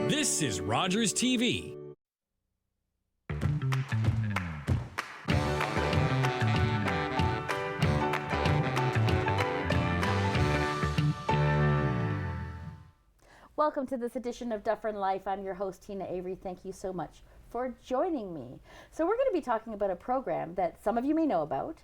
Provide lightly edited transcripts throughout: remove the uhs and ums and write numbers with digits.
This is Rogers TV. Welcome to this edition of Dufferin Life. I'm your host, Teena Avery. Thank you so much for joining me. So we're going to be talking about a program that some of you may know about,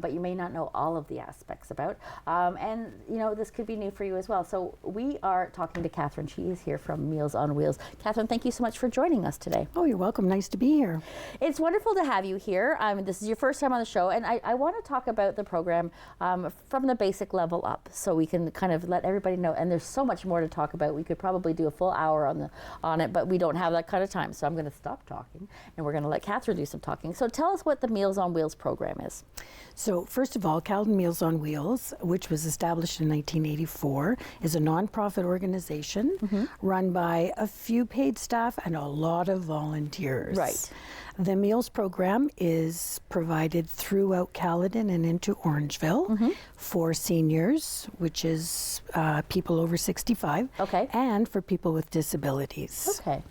but you may not know all of the aspects about. And, you know, this could be new for you as well. So we are talking to Catherine. She is here from Meals on Wheels. Catherine, thank you so much for joining us today. Oh, you're welcome. Nice to be here. It's wonderful to have you here. This is your first time on the show, and I want to talk about the program from the basic level up, so we can kind of let everybody know. And there's so much more to talk about. We could probably do a full hour on it, but we don't have that kind of time. So I'm going to stop talking, and we're going to let Catherine do some talking. So tell us what the Meals on Wheels program is. So first of all, Caledon Meals on Wheels, which was established in 1984, is a nonprofit organization run by a few paid staff and a lot of volunteers. Right. The meals program is provided throughout Caledon and into Orangeville for seniors, which is people over 65, Okay. and for people with disabilities. Okay.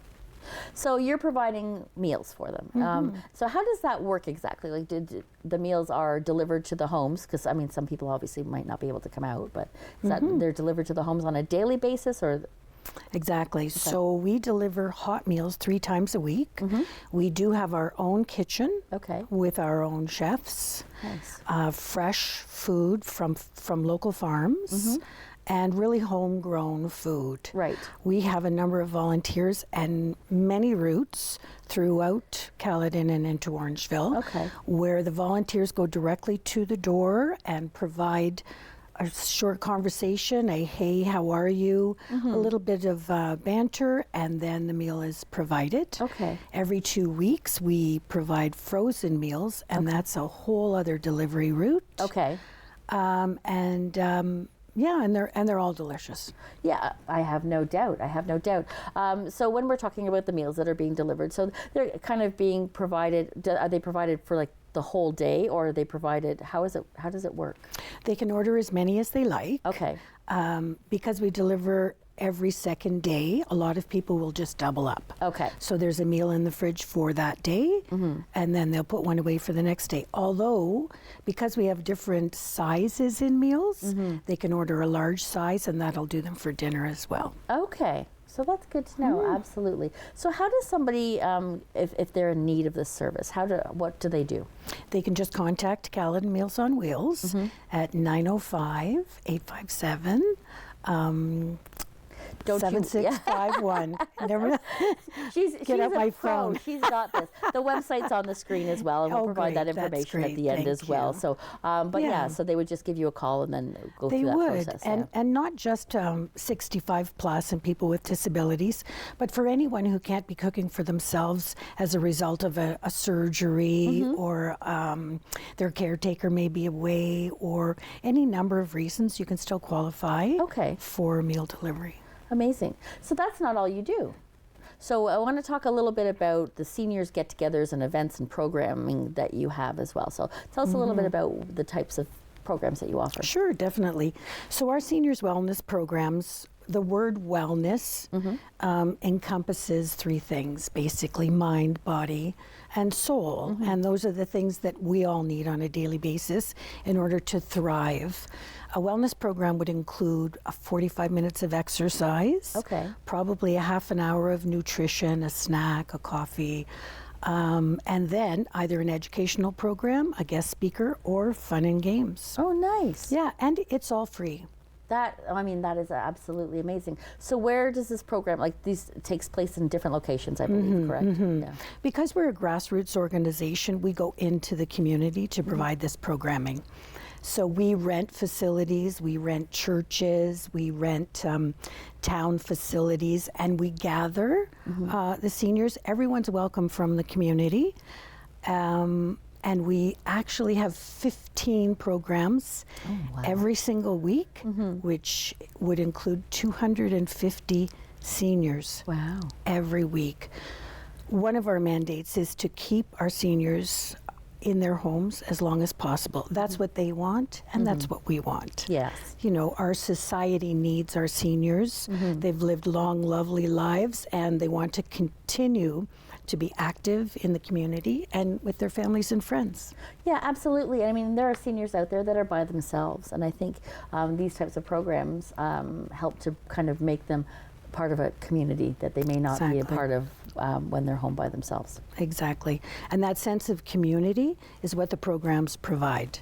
So you're providing meals for them. So how does that work exactly? Like, did the meals are delivered to the homes? Because I mean, some people obviously might not be able to come out, but is that they're delivered to the homes on a daily basis, or? Exactly. Okay. So we deliver hot meals 3 times a week. We do have our own kitchen with our own chefs. Nice. Fresh food from local farms. And really homegrown food. Right. We have a number of volunteers and many routes throughout Caledon and into Orangeville, where the volunteers go directly to the door and provide a short conversation, a hey, how are you, a little bit of banter, and then the meal is provided. Okay. Every 2 weeks we provide frozen meals, and that's a whole other delivery route. Okay. Yeah, and they're all delicious. Yeah, I have no doubt. So when we're talking about the meals that are being delivered, so they're kind of being provided. Are they provided for like the whole day, or are they provided? How does it work? They can order as many as they like. Okay. Because we deliver every second day, a lot of people will just double up. Okay. So there's a meal in the fridge for that day, and then they'll put one away for the next day. Although, because we have different sizes in meals, they can order a large size, and that'll do them for dinner as well. Okay. So that's good to know, absolutely. So how does somebody, if they're in need of this service, what do they do? They can just contact Caledon Meals on Wheels at 905-857 7651. Never she's get out my pro. phone. She's got this. The website's on the screen as well, and we'll provide that information at the end as well. So, so they would just give you a call and then go through that process. And not just 65 plus and people with disabilities, but for anyone who can't be cooking for themselves as a result of a surgery, or their caretaker may be away, or any number of reasons, you can still qualify for meal delivery. Amazing. So that's not all you do. So I want to talk a little bit about the seniors get-togethers and events and programming that you have as well. So tell us a little bit about the types of programs that you offer. Sure, definitely. So our seniors wellness programs, the word wellness encompasses 3 things, basically mind, body, and soul. And those are the things that we all need on a daily basis in order to thrive. A wellness program would include 45 minutes of exercise, probably a half an hour of nutrition, a snack, a coffee, and then either an educational program, a guest speaker, or fun and games. Oh, nice. Yeah, and it's all free. That is absolutely amazing. So where does this program, like this takes place in different locations, I believe, correct? Yeah. Because we're a grassroots organization, we go into the community to provide this programming. So we rent facilities, we rent churches, we rent town facilities, and we gather the seniors. Everyone's welcome from the community. And we actually have 15 programs every single week, which would include 250 seniors every week. One of our mandates is to keep our seniors in their homes as long as possible. That's what they want, and that's what we want. Yes. You know, our society needs our seniors. They've lived long, lovely lives, and they want to continue to be active in the community and with their families and friends. Yeah, absolutely. I mean, there are seniors out there that are by themselves, and I think these types of programs help to kind of make them part of a community that they may not be a part of when they're home by themselves. Exactly. And that sense of community is what the programs provide.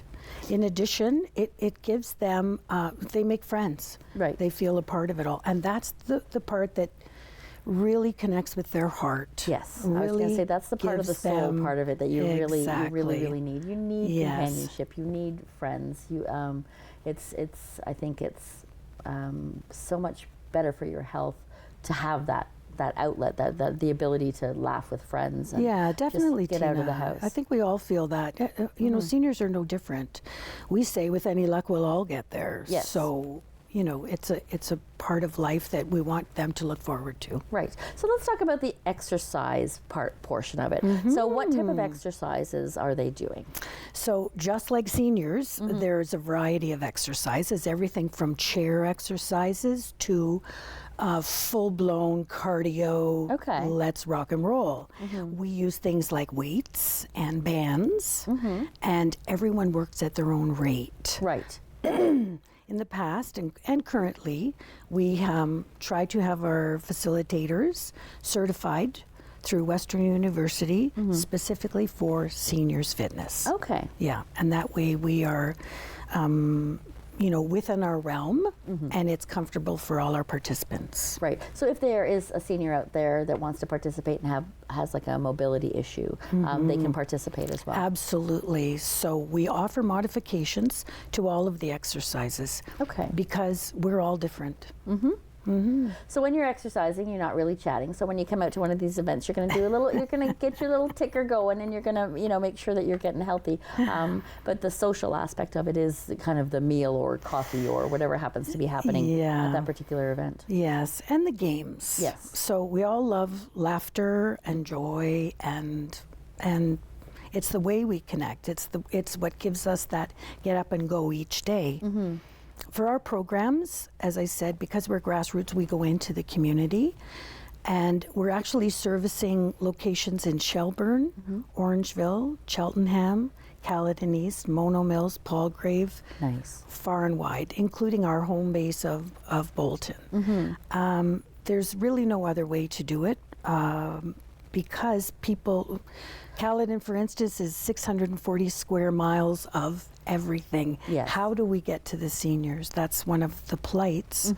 In addition, it gives them, they make friends. Right. They feel a part of it all. And that's the part that really connects with their heart. Yes, really I was going to say that's the part of the soul part of it that you really need. You need companionship. You need friends. You, I think it's so much better for your health to have that outlet, that the ability to laugh with friends. And definitely. Just get out of the house. I think we all feel that. You know, seniors are no different. We say, with any luck, we'll all get there. Yes. So, you know, it's a part of life that we want them to look forward to. Right. So let's talk about the exercise portion of it. So what type of exercises are they doing? So just like seniors, there's a variety of exercises, everything from chair exercises to full-blown cardio. Okay. Let's rock and roll. We use things like weights and bands, and everyone works at their own rate. Right. In the past and currently, we try to have our facilitators certified through Western University specifically for seniors fitness. Okay. Yeah, and that way we are, you know, within our realm, and it's comfortable for all our participants. Right. So if there is a senior out there that wants to participate and has like a mobility issue, they can participate as well. Absolutely. So we offer modifications to all of the exercises. Okay. Because we're all different. So when you're exercising, you're not really chatting. So when you come out to one of these events, you're going to do you're going to get your little ticker going, and you're going to, you know, make sure that you're getting healthy. But the social aspect of it is kind of the meal or coffee or whatever happens to be happening at that particular event. Yes, and the games. Yes. So we all love laughter and joy, and it's the way we connect. It's what gives us that get up and go each day. For our programs, as I said, because we're grassroots, we go into the community, and we're actually servicing locations in Shelburne, Orangeville, Cheltenham, Caledon East, Mono Mills, Palgrave, far and wide, including our home base of Bolton. There's really no other way to do it because Caledon, for instance, is 640 square miles of everything. Yes. How do we get to the seniors? That's one of the plights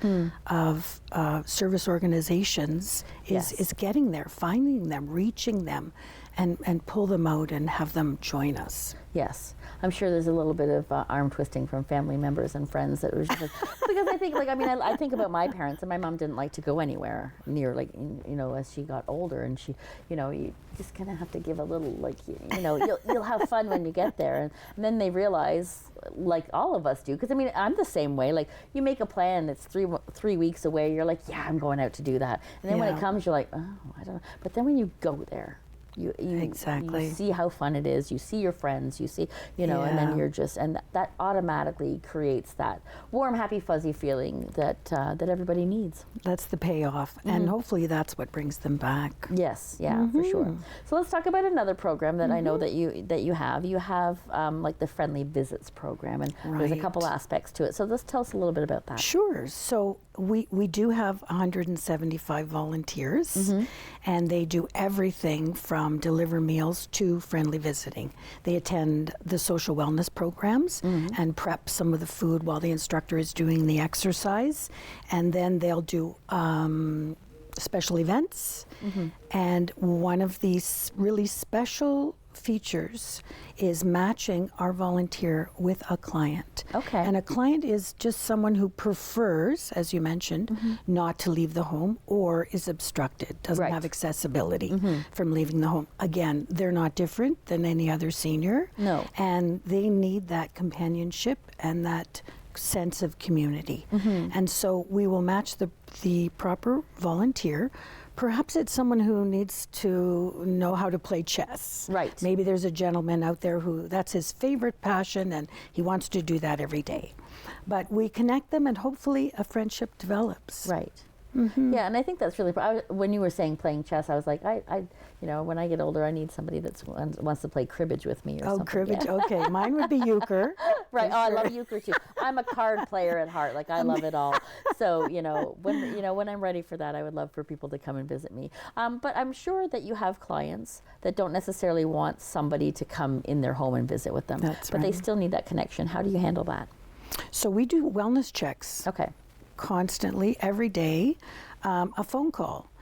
of service organizations is getting there, finding them, reaching them, and pull them out and have them join us. Yes, I'm sure there's a little bit of arm twisting from family members and friends that was just like, because I think, like, I mean, I think about my parents, and my mom didn't like to go anywhere near, like, you know, as she got older, and she, you know, you just kind of have to give a little, like, you know, you'll have fun when you get there, and then they realize, like all of us do, because I mean, I'm the same way. Like, you make a plan, it's three weeks away, you're like, yeah, I'm going out to do that, and then when it comes, you're like, oh, I don't know, but then when you go there, you see how fun it is, you see your friends, you see, you know, and then you're just, and that automatically creates that warm, happy, fuzzy feeling that everybody needs. That's the payoff, and hopefully that's what brings them back. Yes, yeah, for sure. So let's talk about another program that I know that you have. You have like the Friendly Visits program, and there's a couple aspects to it. So let's tell us a little bit about that. Sure. So we do have 175 volunteers, and they do everything from deliver meals to friendly visiting. They attend the social wellness programs and prep some of the food while the instructor is doing the exercise, and then they'll do special events. And one of these really special features is matching our volunteer with a client. Okay. And a client is just someone who prefers, as you mentioned, not to leave the home or is obstructed, doesn't have accessibility from leaving the home. Again, they're not different than any other senior. No. And they need that companionship and that sense of community. And so we will match the proper volunteer, Perhaps it's someone who needs to know how to play chess. Right. Maybe there's a gentleman out there who that's his favorite passion and he wants to do that every day. But we connect them and hopefully a friendship develops. Right. Yeah, and I think that's really, when you were saying playing chess, I was like, when I get older, I need somebody that wants to play cribbage with me or something. Oh, cribbage, okay. Mine would be euchre. Right, I love euchre too. I'm a card player at heart, like I love it all. So, when I'm ready for that, I would love for people to come and visit me. But I'm sure that you have clients that don't necessarily want somebody to come in their home and visit with them. That's but right. They still need that connection. How do you handle that? So we do wellness checks. Okay. Constantly, every day, a phone call.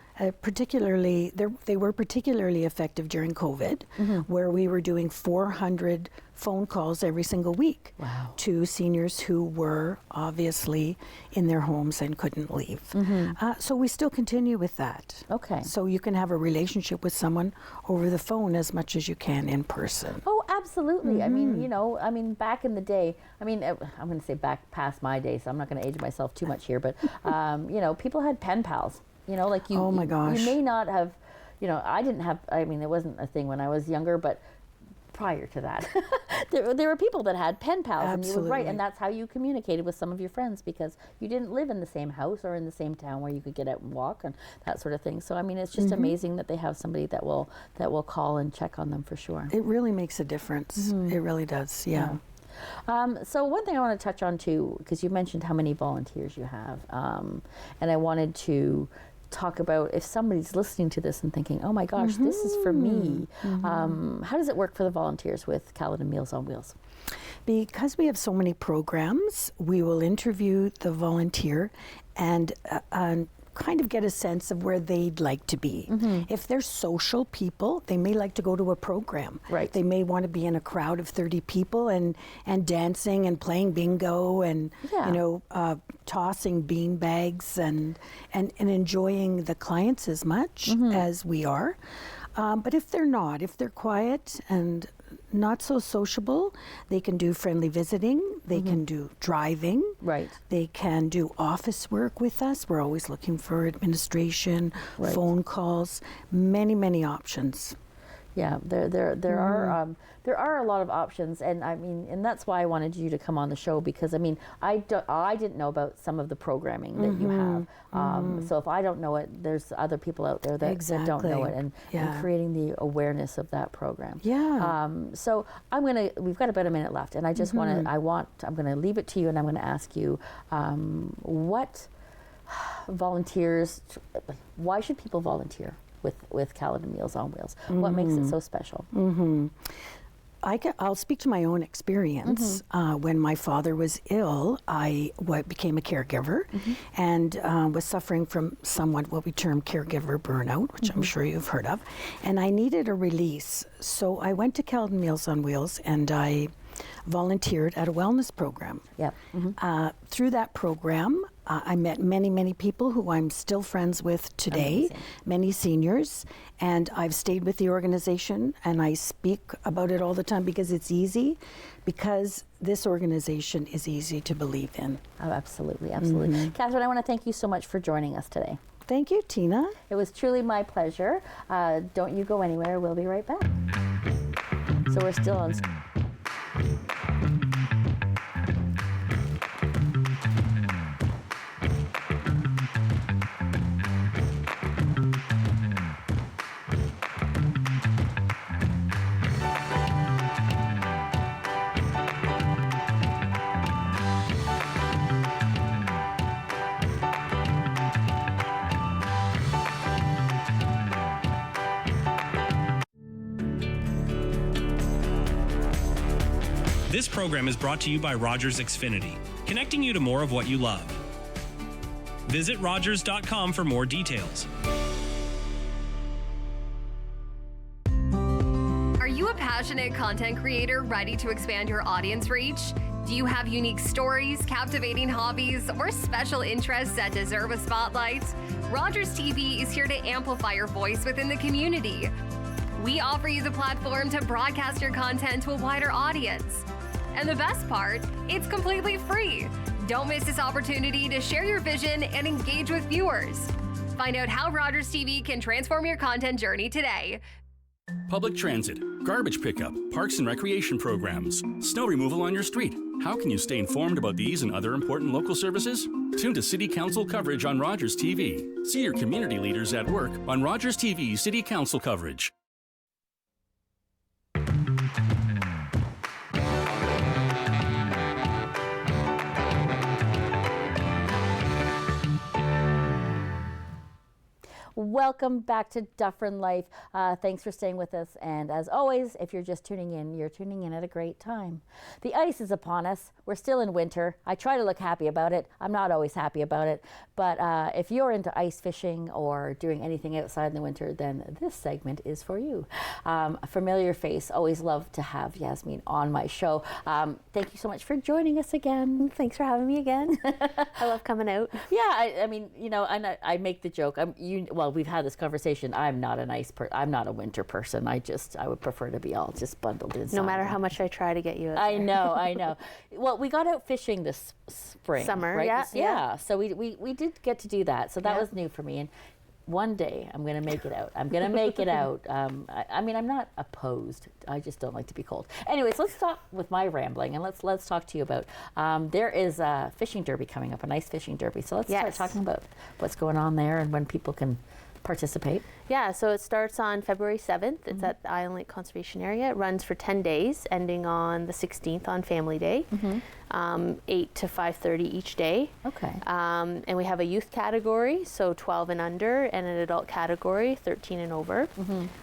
Particularly, they were particularly effective during COVID, where we were doing 400 phone calls every single week to seniors who were obviously in their homes and couldn't leave. So we still continue with that. Okay. So you can have a relationship with someone over the phone as much as you can in person. Oh, absolutely. I mean, back in the day, I'm going to say back past my day, so I'm not going to age myself too much here, but, people had pen pals. Oh my gosh. You may not have, I didn't have, it wasn't a thing when I was younger, but prior to that, there were people that had pen pals. Absolutely. And you would write, and that's how you communicated with some of your friends because you didn't live in the same house or in the same town where you could get out and walk and that sort of thing. So, it's just amazing that they have somebody that will call and check on them for sure. It really makes a difference. It really does, yeah. So one thing I want to touch on too, because you mentioned how many volunteers you have, and I wanted to talk about if somebody's listening to this and thinking, oh my gosh, this is for me. How does it work for the volunteers with Caledon Meals on Wheels? Because we have so many programs, we will interview the volunteer and kind of get a sense of where they'd like to be. If they're social people, they may like to go to a program. Right. They may want to be in a crowd of 30 people and dancing and playing bingo and tossing bean bags and enjoying the clients as much as we are. But if they're quiet and not so sociable, they can do friendly visiting, they can do driving, Right. They can do office work with us. We're always looking for administration, phone calls, many options. Yeah, there are a lot of options, and and that's why I wanted you to come on the show because I didn't know about some of the programming that you have. So if I don't know it, there's other people out there that don't know it, and creating the awareness of that program. Yeah. So we've got about a minute left, and I just I'm going to leave it to you, and I'm going to ask you what volunteers. Why should people volunteer with Caledon Meals on Wheels? What makes it so special? I'll speak to my own experience. When my father was ill, I became a caregiver and was suffering from somewhat what we term caregiver burnout, which I'm sure you've heard of. And I needed a release. So I went to Caledon Meals on Wheels and I volunteered at a wellness program. Yep. Through that program, I met many people who I'm still friends with today, many seniors, and I've stayed with the organization and I speak about it all the time because it's easy, because this organization is easy to believe in. Oh, absolutely. Catherine, I want to thank you so much for joining us today. Thank you, Teena. It was truly my pleasure. Don't you go anywhere. We'll be right back. So we're still on. This program is brought to you by Rogers Xfinity, connecting you to more of what you love. Visit Rogers.com for more details. Are you a passionate content creator ready to expand your audience reach? Do you have unique stories, captivating hobbies, or special interests that deserve a spotlight? Rogers TV is here to amplify your voice within the community. We offer you the platform to broadcast your content to a wider audience. And the best part, it's completely free. Don't miss this opportunity to share your vision and engage with viewers. Find out how Rogers TV can transform your content journey today. Public transit, garbage pickup, parks and recreation programs, snow removal on your street. How can you stay informed about these and other important local services? Tune to City Council coverage on Rogers TV. See your community leaders at work on Rogers TV City Council coverage. Welcome back to Dufferin Life. Thanks for staying with us. And as always, if you're just tuning in, you're tuning in at a great time. The ice is upon us. We're still in winter. I try to look happy about it. I'm not always happy about it. But if you're into ice fishing or doing anything outside in the winter, then this segment is for you. A familiar face. Always love to have Yasmin on my show. Thank you so much for joining us again. Thanks for having me again. I love coming out. Yeah, I mean, you know, I make the joke. Well, we've had this conversation. I'm not I'm not a winter person. I would prefer to be all just bundled inside. No matter how much I try to get you out there. I know. Well, we got out fishing this spring. Summer, right? yeah. So we did get to do that. So that was new for me. And one day I'm going to make it out. I'm going to make it out. I mean, I'm not opposed. I just don't like to be cold. Anyways, let's stop with my rambling and let's talk to you about, there is a fishing derby coming up, a nice fishing derby. So let's start talking about what's going on there and when people can participate. Yeah, so it starts on February 7th. It's at the Island Lake Conservation Area. It runs for 10 days, ending on the 16th on Family Day, 8 to 5:30 each day. Okay. And we have a youth category, so 12 and under, and an adult category, 13 and over.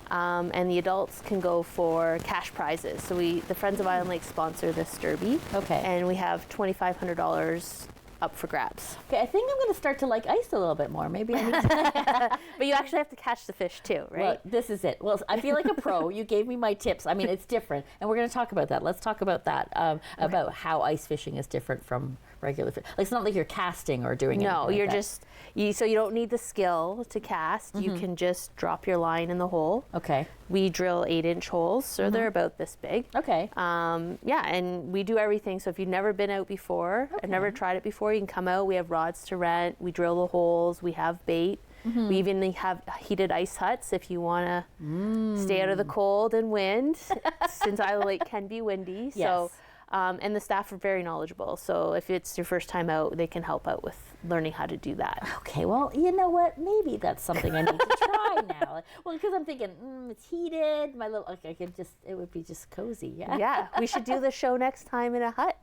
And the adults can go for cash prizes. So the Friends of Island Lake sponsor this derby. Okay. And we have $2,500 up for grabs. Okay, I think I'm going to start to like ice a little bit more. Maybe I need to. But you actually have to catch the fish too, right? Well, this is it. Well, I feel like a pro. You gave me my tips. I mean, it's different. And we're going to talk about that. Let's talk about that, about how ice fishing is different from regular fish. Like, it's not like you're casting or doing anything. No, you're like just, so you don't need the skill to cast. You can just drop your line in the hole. Okay. We drill 8-inch holes, so they're about this big. Okay. Yeah, and we do everything. So if you've never been out before, I've never tried it before, you can come out. We have rods to rent. We drill the holes. We have bait. We even have heated ice huts if you want to stay out of the cold and wind, since Island Lake can be windy. Yes. So, and the staff are very knowledgeable. So if it's your first time out, they can help out with learning how to do that. Okay, well, you know what? Maybe that's something I need to try now. Well, because I'm thinking, it's heated. My little, I could just, it would be just cozy. Yeah. Yeah, we should do the show next time in a hut.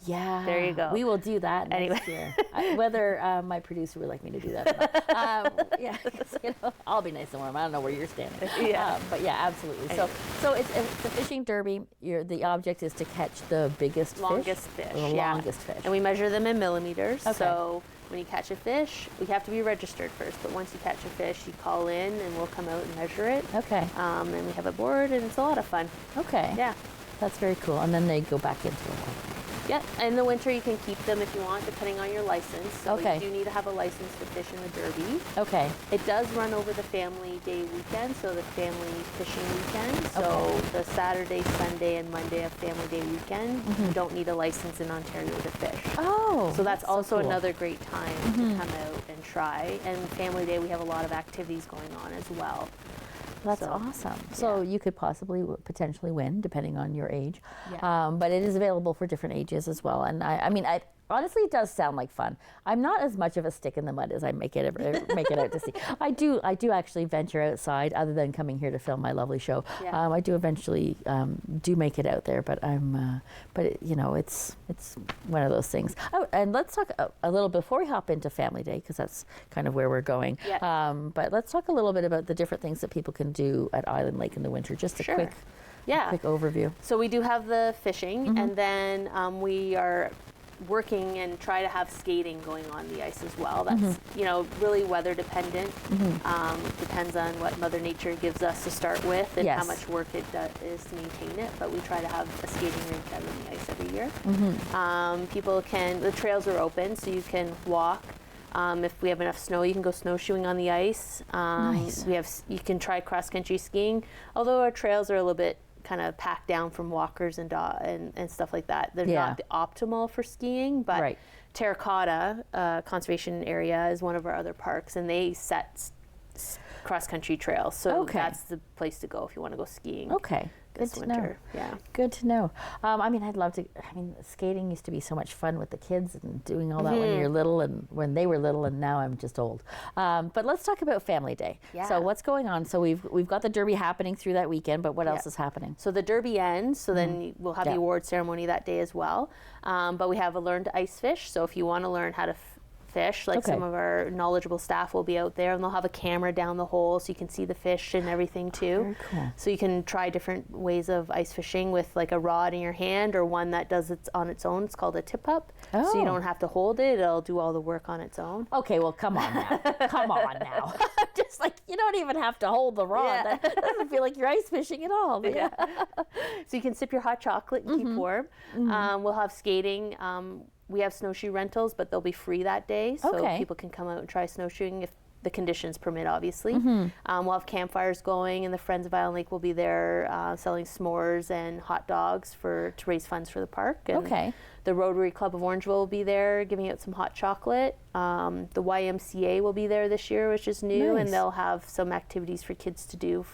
Yeah. There you go. We will do that next year. Whether my producer would like me to do that or not. Yeah, 'cause, you know, I'll be nice and warm. I don't know where you're standing. Yeah. But yeah, absolutely. So it's the fishing derby. The object is to catch the biggest Longest fish. The longest fish. And we measure them in millimeters. Okay. So when you catch a fish, we have to be registered first. But once you catch a fish, you call in and we'll come out and measure it. Okay. And we have a board and it's a lot of fun. Okay. Yeah. That's very cool. And then they go back into the water. Yeah, in the winter you can keep them if you want, depending on your license. So Okay. you do need to have a license to fish in the derby. Okay. It does run over the Family Day weekend, so the family fishing weekend. So Okay. the Saturday, Sunday, and Monday of Family Day weekend, you don't need a license in Ontario to fish. Oh. So that's also cool. another great time to come out and try. And Family Day, we have a lot of activities going on as well. That's So, awesome. So you could potentially win, depending on your age. Yeah. But it is available for different ages as well. And I mean, honestly, it does sound like fun. I'm not as much of a stick in the mud as I make it out to see. I do actually venture outside, other than coming here to film my lovely show. Yeah. I do eventually do make it out there, but you know, it's one of those things. Oh, and let's talk a little before we hop into Family Day, because that's kind of where we're going. Yeah. But let's talk a little bit about the different things that people can do at Island Lake in the winter. Just a quick overview. So we do have the fishing, and then we are working and try to have skating going on the ice as well. That's you know, really weather dependent. Depends on what Mother Nature gives us to start with and how much work it is to maintain it. But we try to have a skating rink out on the ice every year. The trails are open, so you can walk. If we have enough snow, you can go snowshoeing on the ice. Nice. You can try cross country skiing, although our trails are a little bit kind of packed down from walkers and stuff like that. They're not optimal for skiing, but Terracotta Conservation Area is one of our other parks, and they set cross-country trails. So that's the place to go if you want to go skiing. Okay. This winter. Yeah. Good to know. I mean, I'd love to. I mean, skating used to be so much fun with the kids and doing all that when you're little and when they were little, and now I'm just old. But let's talk about Family Day. Yeah. So what's going on? So we've got the Derby happening through that weekend, but what else is happening? So the Derby ends, so then we'll have the award ceremony that day as well. But we have a learn to ice fish. So if you want to learn how to fish, like some of our knowledgeable staff will be out there, and they'll have a camera down the hole so you can see the fish and everything too. Very cool. So you can try different ways of ice fishing with like a rod in your hand, or one that does it on its own. It's called a tip up. So you don't have to hold it, it'll do all the work on its own. Okay, well, come on now. Come on now. Just like, you don't even have to hold the rod. That doesn't feel like you're ice fishing at all. But So you can sip your hot chocolate and keep warm. We'll have skating. We have snowshoe rentals, but they'll be free that day, so people can come out and try snowshoeing if the conditions permit, obviously. We'll have campfires going, and the Friends of Island Lake will be there selling s'mores and hot dogs to raise funds for the park. And the Rotary Club of Orangeville will be there giving out some hot chocolate. The YMCA will be there this year, which is new, and they'll have some activities for kids to do,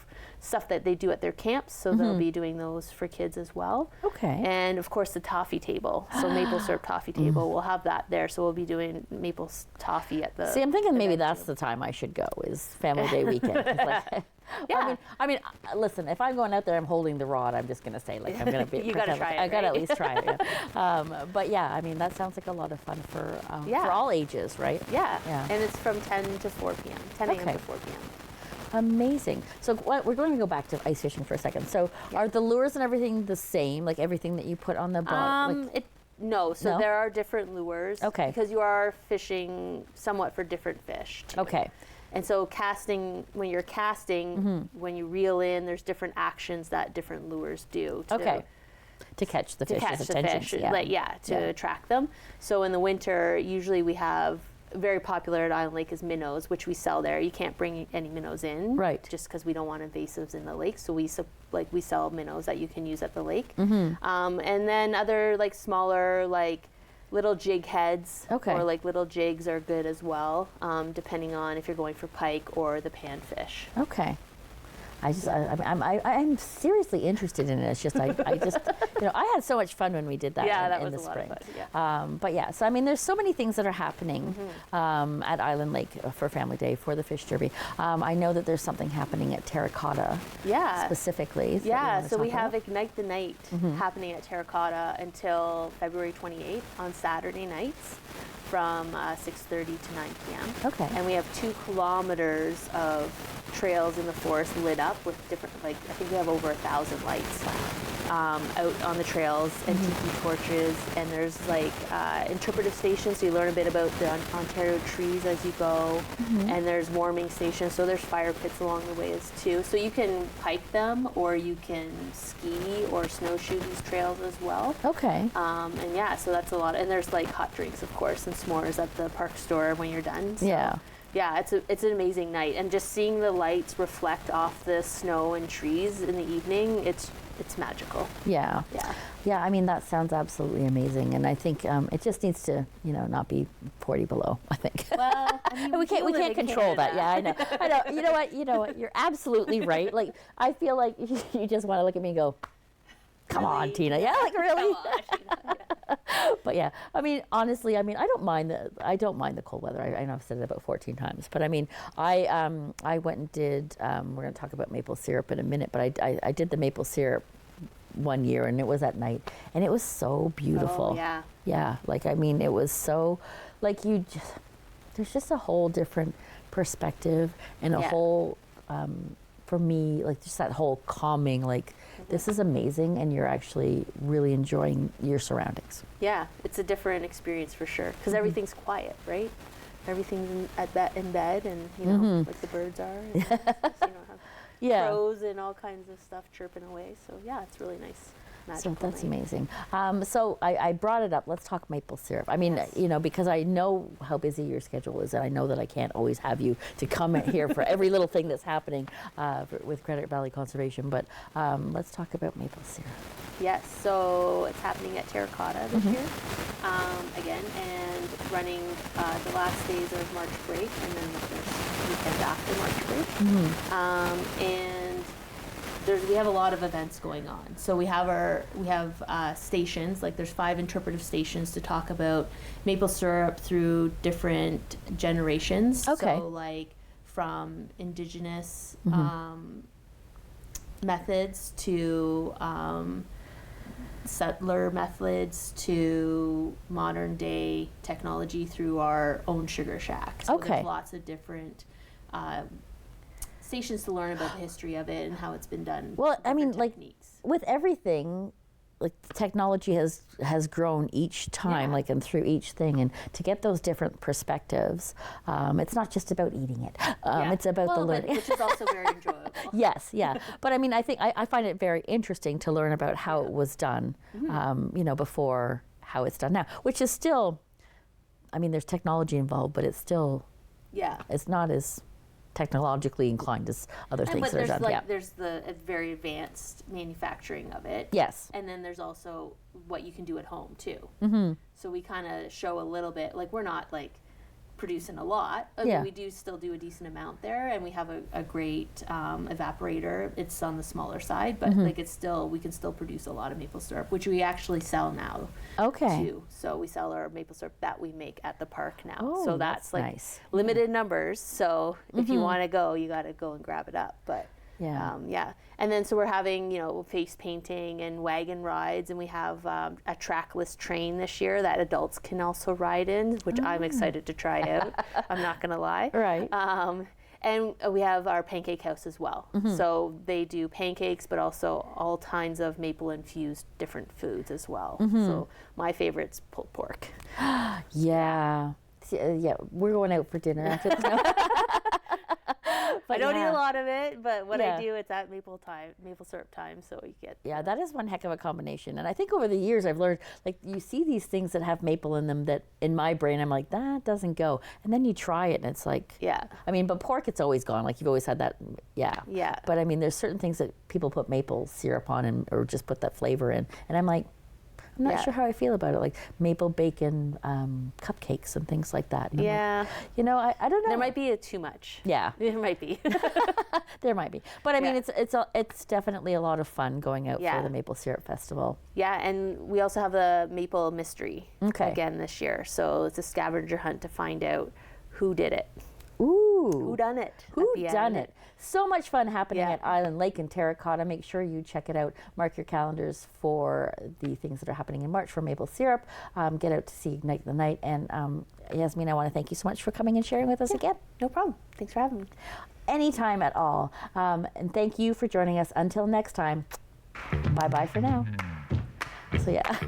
stuff that they do at their camps, so they'll be doing those for kids as well. And of course the toffee table, so maple syrup toffee table, we'll have that there, so we'll be doing maple toffee at the... See, I'm thinking maybe that's the time I should go, is Family Day weekend. Like, I mean, listen, if I'm going out there, I'm holding the rod, I'm just going to say, like, I'm going to be... You got to try it, I got to at least try it, but yeah, I mean, that sounds like a lot of fun for all ages, right? Yeah, and it's from 10 to 4 p.m., 10 a.m. to 4 p.m. Amazing. So we're going to go back to ice fishing for a second. So are the lures and everything the same, like everything that you put on the bottom? No, there are different lures. Because you are fishing somewhat for different fish too. And so when you're casting, when you reel in, there's different actions that different lures do to catch the fish's attention. To attract them. So in the winter, usually we have very popular at Island Lake is minnows, which we sell there. You can't bring any minnows in, just because we don't want invasives in the lake. So we sell minnows that you can use at the lake. And then other like smaller like little jig heads or like little jigs are good as well, depending on if you're going for pike or the panfish. I'm seriously interested in it. It's just, I just, I had so much fun when we did that in the spring. But yeah, so I mean, there's so many things that are happening at Island Lake for Family Day, for the Fish Derby. I know that there's something happening at Terracotta specifically. So we have Ignite the Night happening at Terracotta until February 28th on Saturday nights from 6:30 to 9 p.m. And we have 2 kilometers of trails in the forest lit up with different, like, I think we have over 1,000 lights out on the trails, and tiki torches, and there's like interpretive stations, so you learn a bit about the Ontario trees as you go, and there's warming stations, so there's fire pits along the way too. So you can hike them, or you can ski or snowshoe these trails as well. And yeah, so that's a lot, and there's like hot drinks, of course, and s'mores at the park store when you're done. So. Yeah, it's an amazing night, and just seeing the lights reflect off the snow and trees in the evening, it's magical. Yeah. I mean, that sounds absolutely amazing, and I think it just needs to, not be 40 below. I think. Well, I mean, we can't control that. Yeah, I know. You know what? You're absolutely right. Like, I feel like you just want to look at me and go, "Come on, Teena." Yeah, like really. But yeah, I mean, honestly, I don't mind the cold weather. I know I've said it about 14 times, but I mean, I went and did. We're going to talk about maple syrup in a minute, but I did the maple syrup one year, and it was at night, and it was so beautiful. Yeah. Like, I mean, it was so, like, there's just a whole different perspective, and a whole, for me, like, just that whole calming, like, this is amazing, and you're actually really enjoying your surroundings. Yeah, it's a different experience for sure, because everything's quiet, right? Everything's in bed, and like the birds are, and, have crows and all kinds of stuff chirping away. So yeah, it's really nice. So that's amazing. So I brought it up. Let's talk maple syrup. I mean, you know, because I know how busy your schedule is, and I know that I can't always have you to come here for every little thing that's happening with Credit Valley Conservation. But let's talk about maple syrup. Yes, so it's happening at Terracotta this year, again, and running the last days of March break, and then the first weekend after March break. And we have a lot of events going on. So we have stations, like there's 5 interpretive stations to talk about maple syrup through different generations. Okay. So like from indigenous methods to settler methods to modern day technology through our own sugar shack. So there's lots of different stations to learn about the history of it and how it's been done. Well, I mean, techniques. like with everything, like technology has grown each time, like and through each thing, and to get those different perspectives, it's not just about eating it. It's about the learning, which is also very enjoyable. Yes, yeah. But I mean, I think I find it very interesting to learn about how it was done, you know, before how it's done now, which is still, I mean, there's technology involved, but it's still, it's not as technologically inclined as other things that are done. Like, there's the very advanced manufacturing of it. Yes. And then there's also what you can do at home too. So we kind of show a little bit, like we're not like producing a lot. We do still do a decent amount there, and we have a great evaporator. It's on the smaller side, but like we can still produce a lot of maple syrup, which we actually sell now. Too. So we sell our maple syrup that we make at the park now. Oh, so that's like nice. Limited numbers. So if you want to go, you got to go and grab it up. But and then so we're having, you know, face painting and wagon rides, and we have a trackless train this year that adults can also ride in, which I'm excited to try out. I'm not gonna lie. Right. And we have our pancake house as well. So they do pancakes, but also all kinds of maple infused different foods as well. So my favorite's pulled pork. Yeah, we're going out for dinner after this. I don't eat a lot of it, but when I do, it's at maple syrup time, so you get... Yeah, that is one heck of a combination. And I think over the years I've learned, like, you see these things that have maple in them that in my brain I'm like, that doesn't go. And then you try it and it's like... Yeah. I mean, but pork, it's always gone. Like, you've always had that, Yeah. But I mean, there's certain things that people put maple syrup on or just put that flavor in. And I'm like, I'm not sure how I feel about it, like maple bacon cupcakes and things like that. And like, you know, I don't know. There might be too much. Yeah. There might be. There might be. But I mean, it's definitely a lot of fun going out for the Maple Syrup Festival. Yeah, and we also have the Maple Mystery again this year. So it's a scavenger hunt to find out who did it. Ooh. Who done it? Who done it? So much fun happening at Island Lake in Terracotta. Make sure you check it out. Mark your calendars for the things that are happening in March for maple syrup. Get out to see Ignite the Night. And Yasmin, I want to thank you so much for coming and sharing with us again. No problem. Thanks for having me. Anytime at all. And thank you for joining us. Until next time, bye-bye for now. So yeah.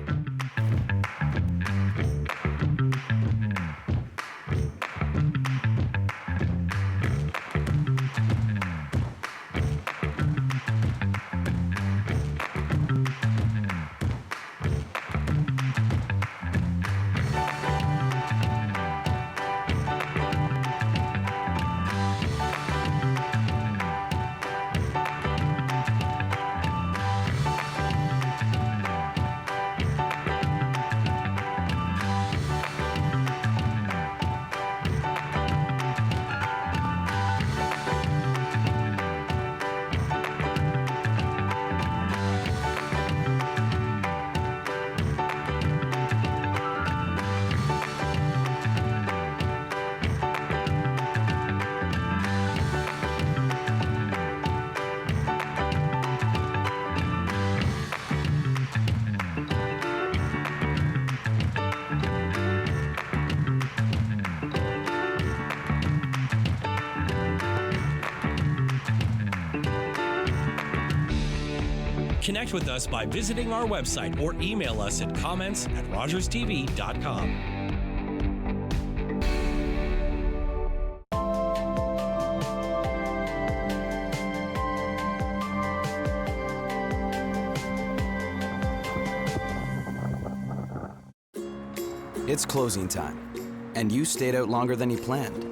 Connect with us by visiting our website or email us at comments@rogerstv.com. It's closing time, and you stayed out longer than you planned.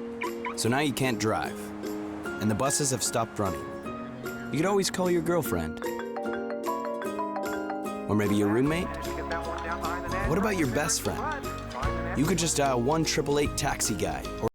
So now you can't drive, and the buses have stopped running. You could always call your girlfriend. Or maybe your roommate? What about your best friend? You could just dial 1-888-TAXI-GUY.